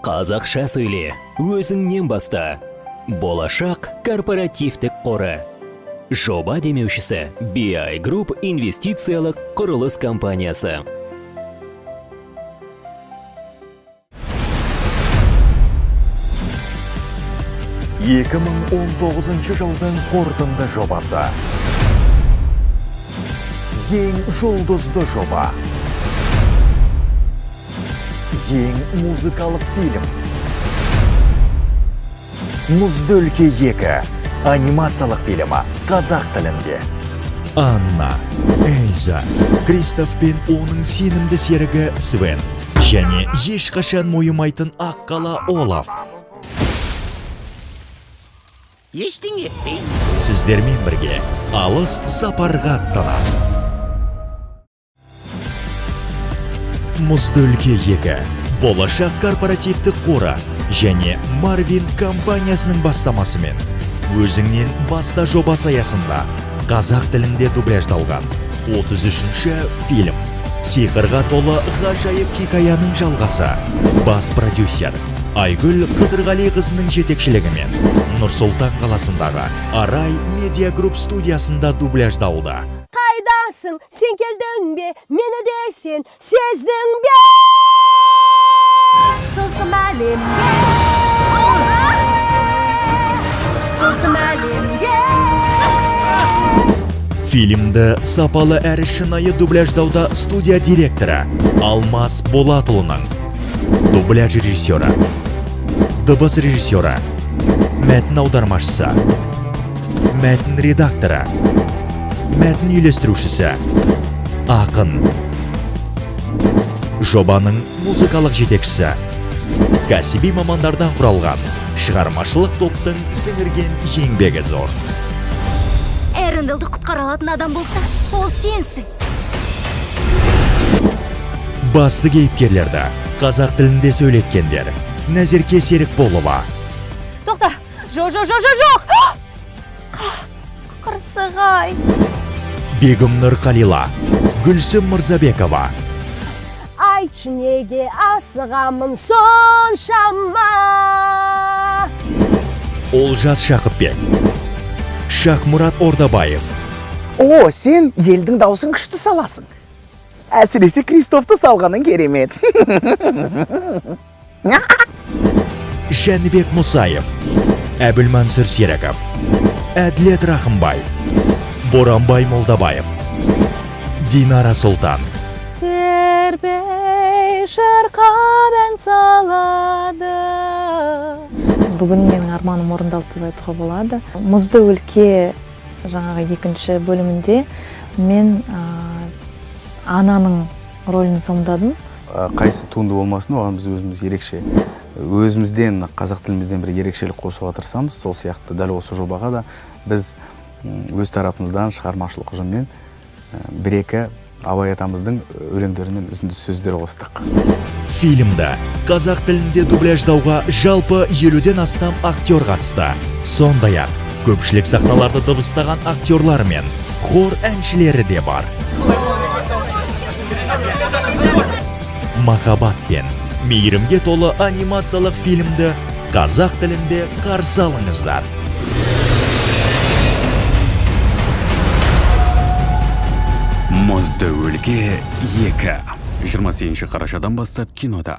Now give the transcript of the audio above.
Қазақша сөйле, өзіңнен баста. Болашақ корпоративтік қоры. Жоба демеушісі BI Group инвестициялық құрылыс компаниясы. Екі 2019 жылдың қорытынды жобасы. Ең жұлдызды жоба. Ең музыкалық фильм. Мұзды өлке 2 анимациялық фильмі қазақ тілінде. Анна, Эльза, Кристоф пен оның сенімді серігі Свен және ешқашан мойымайтын аққала Олаф. Ештеңе етпей. Сіздермен бірге алыс сапарға аттанады. Мұзды өлке 2 болашақ корпоративтік қоры және Марвин компаниясының бастамасымен өзіңнен баста жобасы аясында қазақ тілінде дубляждалған 33-ші фильм. Сиқырға толы ғажайып хикаяның жалғасы. Бас продюсер Айгүл Қыдырғалиқызының жетекшілігімен Нұр-Сұлтан қаласындағы Арай Медиа Груп студиясында дубляждалды. Қайдасың, сен келдің бе, мені де сен сездің бе? Тылсым әлемге, тылсым әлемге. Фильмді сапалы әрі шынайы дубляждауда студия директоры Алмас Болатұлының, дубляж режиссері, дыбыс режиссері, мәтін аудармашысы, мәтін редакторы, мәтін үйлестірушісі, ақын, жобаның музыкалық жетекшісі, кәсіби мамандардан құралған шығармашылық топтың сіңірген еңбегі зор. Эренделді құтқара алатын адам болса, ол сенсің. Басты кейіпкерлерді қазақ тілінде сөйлеткендер Нәзерке Серікболова. Тоқта, жоқ. Қырсығай. Бегімнұр Қалила, Гүлсім Мырзабекова. Айтшы неге асығамын соншама. Олжас Шақыпбек, Шақмұрат Ордабаев. О, сен елдің даусын күшті саласың. Әсіресе Кристофты салғаның керемет. Жәнібек Мұсаев, Әбілмансүр Серіков, Әділет Рахымбай, Боранбай Молдабаев, Динара Сұлтан. Тербей шырқап ән салады. Бүгін менің арманым орындалды деп айтуға болады. Мұзды өлке жаңағы екінші бөлімінде мен ананың рөлін сомдадым. Қайсы туынды болмасын, оған біз өзіміз ерекше. Өзімізден, қазақ тілімізден бір ерекшелік қосуға тырысамыз. Сол сияқты дәл осы жобаға да біз өз тарапымыздан шығармашылық ұжыммен бір-екі Абай атамыздың өлеңдерінен үзінді сөздер қостық. Фильмді қазақ тілінде дубляждауға жалпы 50-ден астам актер қатысты. Сондай-ақ көпшілік сахналарды дыбыстаған актерлар мен хор әншілері де бар. Махаббат пен мейірімге толы анимациялық фильмді қазақ тілінде қарсы алыңыздар. Мұзды өлке 2 28 қарашадан бастап кинода.